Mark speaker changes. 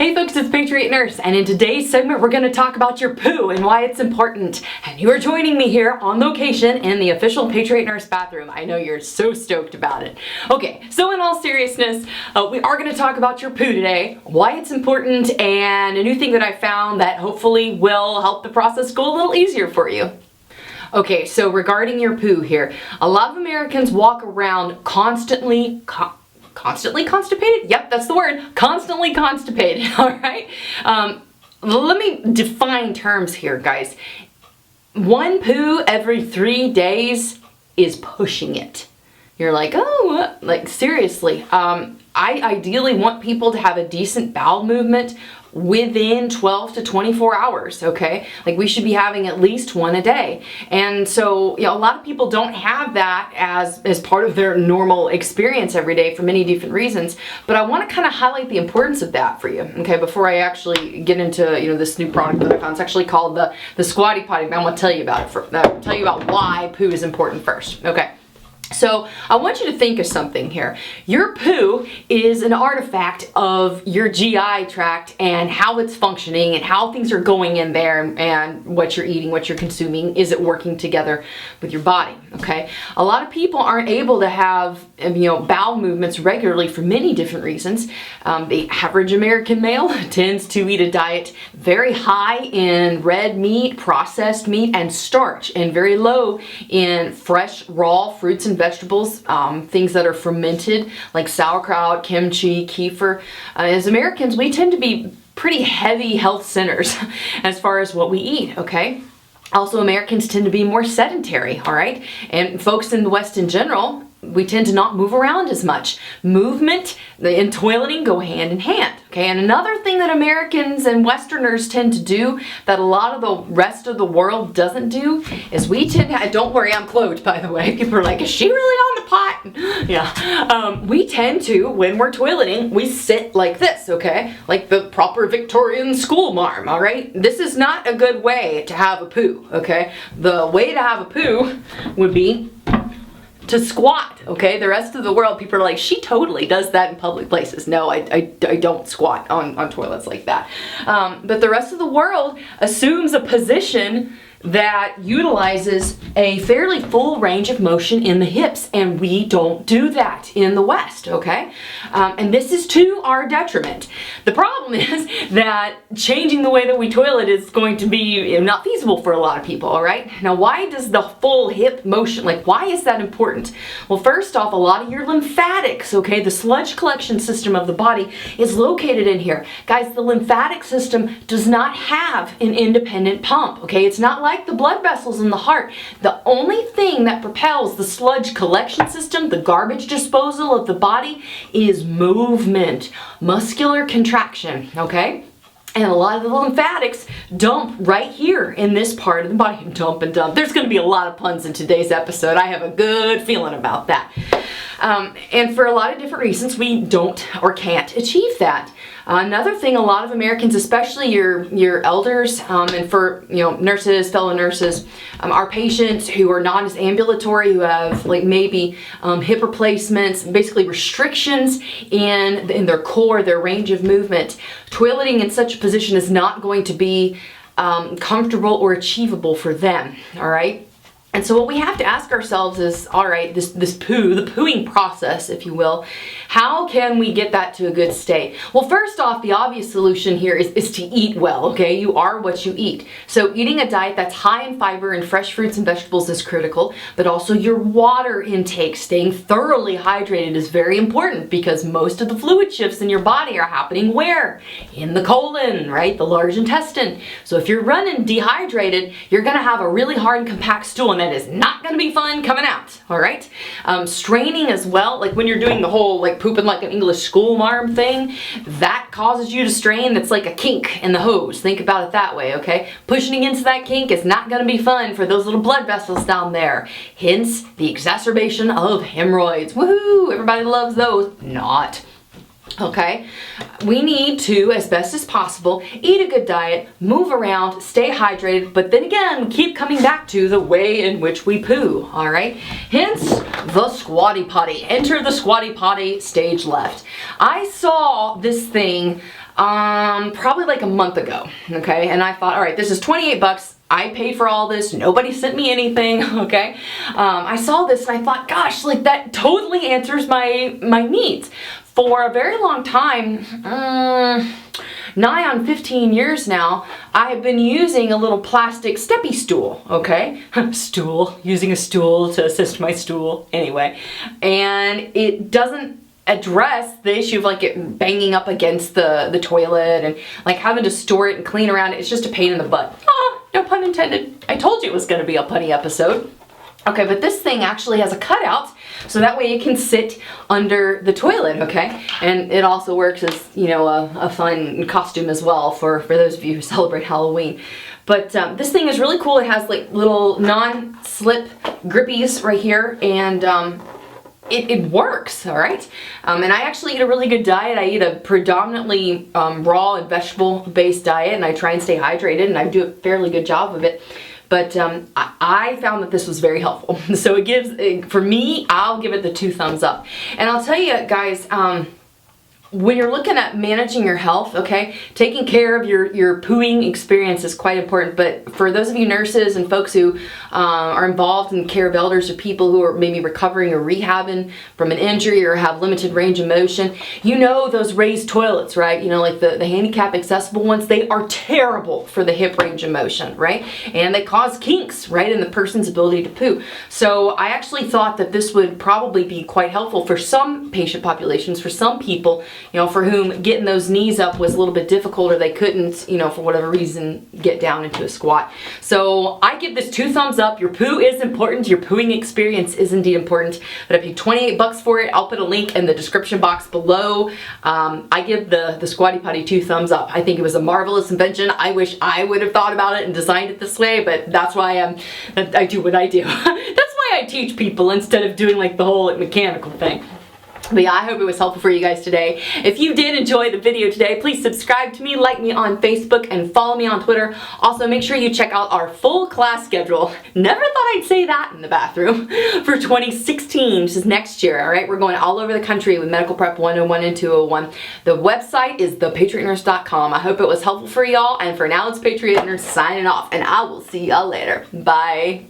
Speaker 1: Hey folks, it's Patriot Nurse, and in today's segment we're going to talk about your poo and why it's important. And you are joining me here on location in the official Patriot Nurse bathroom. I know you're so stoked about it. Okay, so in all seriousness, we are going to talk about your poo today, why it's important, and a new thing that I found that hopefully will help the process go a little easier for you. Okay, so regarding your poo here, a lot of Americans walk around constantly constipated? Yep, that's the word. Constantly constipated, all right? Let me define terms here, guys. One poo every 3 days is pushing it. You're like, oh, what? Like seriously. I ideally want people to have a decent bowel movement within 12 to 24 hours, okay? Like we should be having at least one a day. And so, you know, a lot of people don't have that as part of their normal experience every day for many different reasons, but I want to kind of highlight the importance of that for you, okay, before I actually get into, you know, this new product that I found. It's actually called the Squatty Potty, but I want to tell you about it tell you about why poo is important first, okay? So I want you to think of something here. Your poo is an artifact of your GI tract and how it's functioning and how things are going in there and what you're eating, what you're consuming. Is it working together with your body? Okay. A lot of people aren't able to have, you know, bowel movements regularly for many different reasons. The average American male tends to eat a diet very high in red meat, processed meat, and starch, and very low in fresh, raw fruits and vegetables, things that are fermented like sauerkraut, kimchi, kefir. As Americans, we tend to be pretty heavy health centers as far as what we eat, okay? Also, Americans tend to be more sedentary, all right? And folks in the West in general, we tend to not move around as much. Movement and toileting go hand in hand, okay? And another thing that Americans and Westerners tend to do that a lot of the rest of the world doesn't do is we tend to, don't worry, I'm clothed, by the way. People are like, is she really on the pot? Yeah. We tend to, when we're toileting, we sit like this, okay? Like the proper Victorian school marm, all right? This is not a good way to have a poo, okay? The way to have a poo would be to squat, okay? The rest of the world, people are like, she totally does that in public places. No, I don't squat on toilets like that. But the rest of the world assumes a position that utilizes a fairly full range of motion in the hips, and we don't do that in the West, okay? And this is to our detriment. The problem is that changing the way that we toilet is going to be not feasible for a lot of people, all right? Now, why does the full hip motion, like why is that important? Well, first off, a lot of your lymphatics, okay, the sludge collection system of the body is located in here. Guys, the lymphatic system does not have an independent pump, okay? It's not like the blood vessels in the heart. The only thing that propels the sludge collection system, the garbage disposal of the body, is movement, muscular contraction, okay? And a lot of the lymphatics dump right here in this part of the body. Dump and dump. There's going to be a lot of puns in today's episode. I have a good feeling about that. And for a lot of different reasons, we don't or can't achieve that. Another thing, a lot of Americans, especially your elders, and for, you know, nurses, fellow nurses, our patients who are not as ambulatory, who have like maybe hip replacements, basically restrictions in their core, their range of movement, toileting in such a position is not going to be comfortable or achievable for them, all right? And so what we have to ask ourselves is, all right, this poo, the pooing process, if you will, how can we get that to a good state? Well, first off, the obvious solution here is to eat well, okay? You are what you eat. So eating a diet that's high in fiber and fresh fruits and vegetables is critical, but also your water intake, staying thoroughly hydrated, is very important because most of the fluid shifts in your body are happening where? In the colon, right? The large intestine. So if you're running dehydrated, you're gonna have a really hard and compact stool, and that is not going to be fun coming out, all right? Straining as well, like when you're doing the whole like pooping like an English school marm thing, that causes you to strain. That's like a kink in the hose. Think about it that way, okay? Pushing against that kink is not going to be fun for those little blood vessels down there. Hence the exacerbation of hemorrhoids. Woohoo! Everybody loves those. Not. Okay, we need to, as best as possible, eat a good diet, move around, stay hydrated, but then again, keep coming back to the way in which we poo, all right? Hence, the squatty potty. Enter the squatty potty, stage left. I saw this thing Probably like a month ago, okay? And I thought, all right, this is 28 bucks. I paid for all this. Nobody sent me anything, okay? I saw this and I thought, gosh, like that totally answers my needs. For a very long time, nigh on 15 years now, I've been using a little plastic steppy stool, okay? Using a stool to assist my stool, anyway. And it doesn't address the issue of like it banging up against the toilet and like having to store it and clean around it. It's just a pain in the butt. No pun intended. I told you it was going to be a punny episode. Okay, but this thing actually has a cutout, so that way it can sit under the toilet, okay? And it also works as, you know, a fun costume as well for those of you who celebrate Halloween. But this thing is really cool. It has like little non-slip grippies right here, and it works, all right? And I actually eat a really good diet. I eat a predominantly raw and vegetable-based diet, and I try and stay hydrated, and I do a fairly good job of it. But I found that this was very helpful. So it gives, for me, I'll give it the 2 thumbs up. And I'll tell you guys, when you're looking at managing your health, okay, taking care of your pooing experience is quite important. But for those of you nurses and folks who are involved in care of elders or people who are maybe recovering or rehabbing from an injury or have limited range of motion, you know those raised toilets, right? You know, like the handicap accessible ones, they are terrible for the hip range of motion, right? And they cause kinks, right, in the person's ability to poo. So I actually thought that this would probably be quite helpful for some patient populations, for some people, you know, for whom getting those knees up was a little bit difficult, or they couldn't, you know, for whatever reason, get down into a squat. So I give this 2 thumbs up. Your poo is important. Your pooing experience is indeed important. But I paid 28 bucks for it. I'll put a link in the description box below. I give the Squatty Potty 2 thumbs up. I think it was a marvelous invention. I wish I would have thought about it and designed it this way, but that's why I do what I do. That's why I teach people instead of doing like the whole like, mechanical thing. But yeah, I hope it was helpful for you guys today. If you did enjoy the video today, please subscribe to me, like me on Facebook, and follow me on Twitter. Also, make sure you check out our full class schedule. Never thought I'd say that in the bathroom. For 2016, which is next year, all right? We're going all over the country with Medical Prep 101 and 201. The website is thepatriotnurse.com. I hope it was helpful for y'all, and for now, it's Patriot Nurse signing off, and I will see y'all later. Bye.